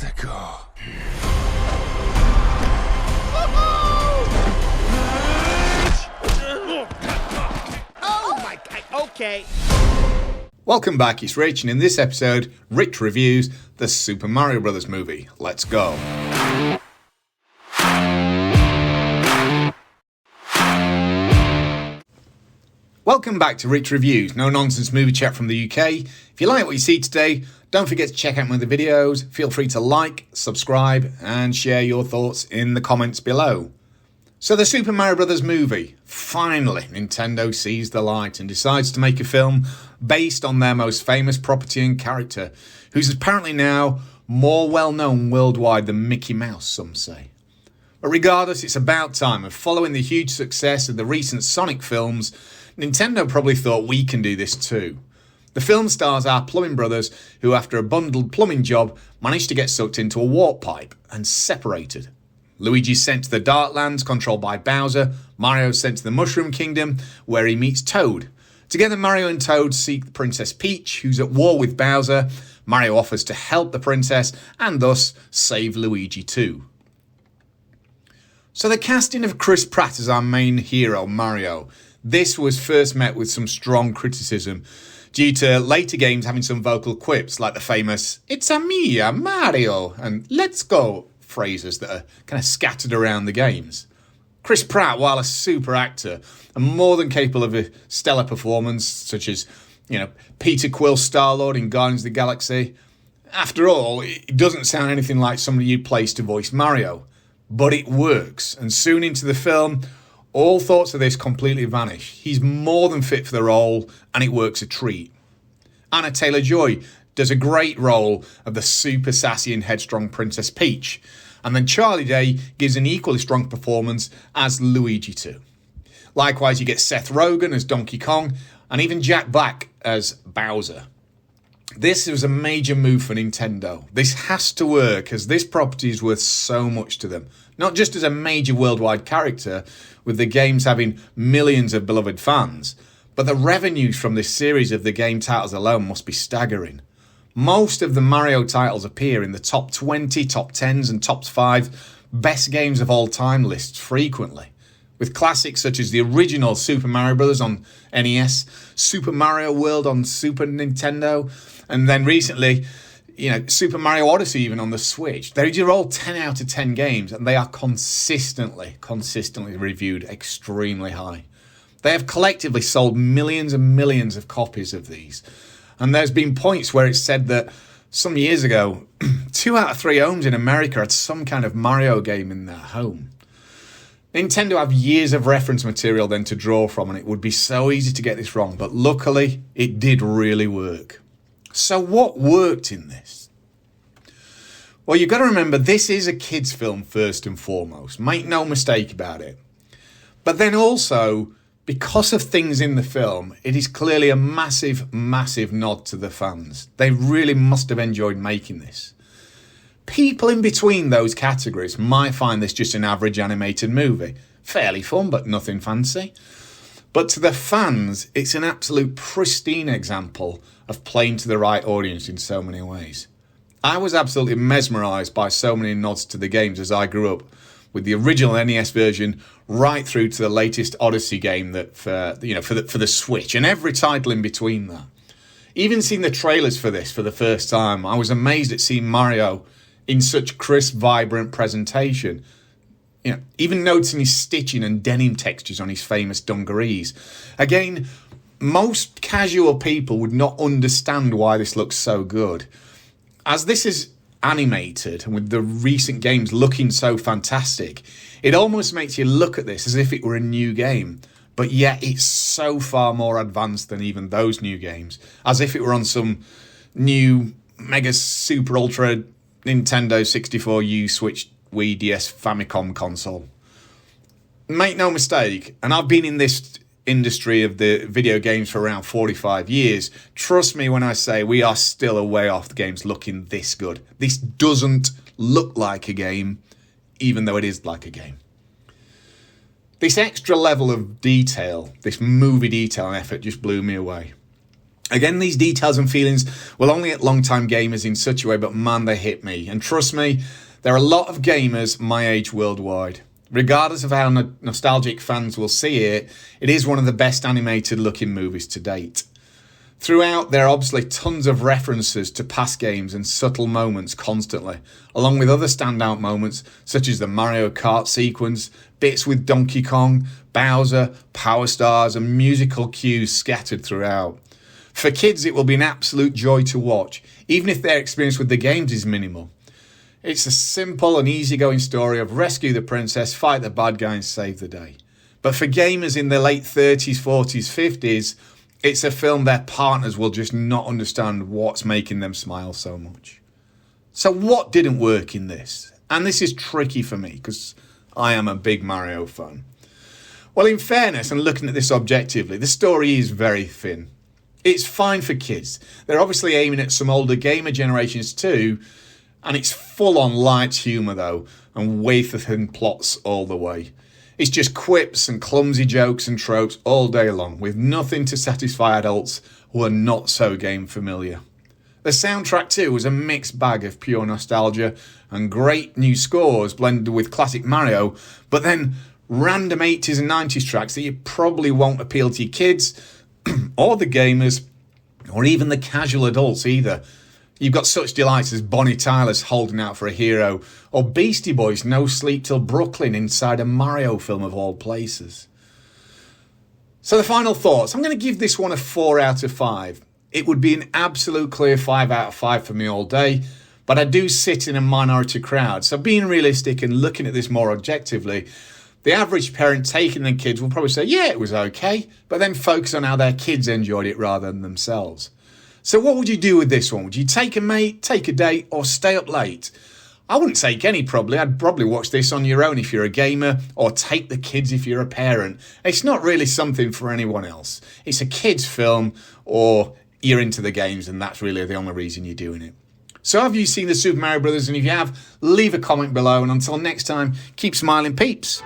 Let's go. Oh my, okay. Welcome back, it's Rich, and in this episode, Rich reviews the Super Mario Bros. Movie. Let's go. Welcome back to Rich Reviews, no nonsense movie chat from the UK. If you like what you see today, don't forget to check out my other videos. Feel free to like, subscribe, and share your thoughts in the comments below. So the Super Mario Bros. Movie. Finally, Nintendo sees the light and decides to make a film based on their most famous property and character, who's apparently now more well-known worldwide than Mickey Mouse, some say. But regardless, it's about time, and following the huge success of the recent Sonic films, Nintendo probably thought we can do this too. The film stars our plumbing brothers who, after a bundled plumbing job, managed to get sucked into a warp pipe and separated. Luigi's sent to the Darklands, controlled by Bowser. Mario's sent to the Mushroom Kingdom, where he meets Toad. Together, Mario and Toad seek Princess Peach, who's at war with Bowser. Mario offers to help the princess and thus save Luigi too. So the casting of Chris Pratt as our main hero, Mario. This was first met with some strong criticism due to later games having some vocal quips like the famous "It's a me, Mario" and "Let's go" phrases that are kind of scattered around the games. Chris Pratt, while a super actor and more than capable of a stellar performance, such as, Peter Quill Star-Lord in Guardians of the Galaxy, after all, it doesn't sound anything like somebody you'd place to voice Mario. But it works, and soon into the film, all thoughts of this completely vanish. He's more than fit for the role, and it works a treat. Anna Taylor-Joy does a great role of the super sassy and headstrong Princess Peach, and then Charlie Day gives an equally strong performance as Luigi too. Likewise, you get Seth Rogen as Donkey Kong, and even Jack Black as Bowser. This was a major move for Nintendo. This has to work, as this property is worth so much to them. Not just as a major worldwide character, with the games having millions of beloved fans, but the revenues from this series of the game titles alone must be staggering. Most of the Mario titles appear in the top 20, top 10s and top 5 best games of all time lists frequently, with classics such as the original Super Mario Bros. On NES, Super Mario World on Super Nintendo, and then recently, Super Mario Odyssey even on the Switch. They're all 10 out of 10 games, and they are consistently reviewed extremely high. They have collectively sold millions and millions of copies of these. And there's been points where it's said that some years ago, 2 out of 3 homes in America had some kind of Mario game in their home. Nintendo have years of reference material then to draw from, and it would be so easy to get this wrong, but luckily it did really work. So what worked in this? Well, you've got to remember, this is a kids' film first and foremost. Make no mistake about it. But then also, because of things in the film, it is clearly a massive, massive nod to the fans. They really must have enjoyed making this. People in between those categories might find this just an average animated movie. Fairly fun, but nothing fancy. But to the fans, it's an absolute pristine example of playing to the right audience in so many ways. I was absolutely mesmerised by so many nods to the games as I grew up, with the original NES version right through to the latest Odyssey game that for the Switch, and every title in between that. Even seeing the trailers for this for the first time, I was amazed at seeing Mario in such crisp, vibrant presentation. Even noticing his stitching and denim textures on his famous dungarees. Again, most casual people would not understand why this looks so good. As this is animated, and with the recent games looking so fantastic, it almost makes you look at this as if it were a new game. But yet it's so far more advanced than even those new games, as if it were on some new Mega Super Ultra Nintendo 64U Switch Wii DS Famicom console. Make no mistake, and I've been in this industry of the video games for around 45 years. Trust me when I say we are still a way off the games looking this good. This doesn't look like a game, even though it is like a game. This extra level of detail, this movie detail and effort just blew me away. Again, these details and feelings will only hit long-time gamers in such a way, but man, they hit me. And trust me, there are a lot of gamers my age worldwide. Regardless of how nostalgic fans will see it, it is one of the best animated looking movies to date. Throughout, there are obviously tons of references to past games and subtle moments constantly, along with other standout moments such as the Mario Kart sequence, bits with Donkey Kong, Bowser, Power Stars, and musical cues scattered throughout. For kids, it will be an absolute joy to watch, even if their experience with the games is minimal. It's a simple and easygoing story of rescue the princess, fight the bad guy, and save the day. But for gamers in their late 30s, 40s, 50s, it's a film their partners will just not understand what's making them smile so much. So what didn't work in this? And this is tricky for me because I am a big Mario fan. Well, in fairness, and looking at this objectively, the story is very thin. It's fine for kids. They're obviously aiming at some older gamer generations too, and it's full on light humour though, and wafer thin plots all the way. It's just quips and clumsy jokes and tropes all day long, with nothing to satisfy adults who are not so game familiar. The soundtrack too was a mixed bag of pure nostalgia and great new scores blended with classic Mario, but then random 80s and 90s tracks that you probably won't appeal to your kids, or the gamers, or even the casual adults either. You've got such delights as Bonnie Tyler's Holding Out for a Hero, or Beastie Boys' No Sleep Till Brooklyn inside a Mario film of all places. So the final thoughts, I'm going to give this one a 4 out of 5. It would be an absolute clear 5 out of 5 for me all day, but I do sit in a minority crowd, so being realistic and looking at this more objectively, the average parent taking their kids will probably say, yeah, it was okay, but then focus on how their kids enjoyed it rather than themselves. So what would you do with this one? Would you take a mate, take a date, or stay up late? I wouldn't take any probably. I'd probably watch this on your own if you're a gamer, or take the kids if you're a parent. It's not really something for anyone else. It's a kids' film, or you're into the games and that's really the only reason you're doing it. So have you seen the Super Mario Brothers? And if you have, leave a comment below. And until next time, keep smiling, peeps.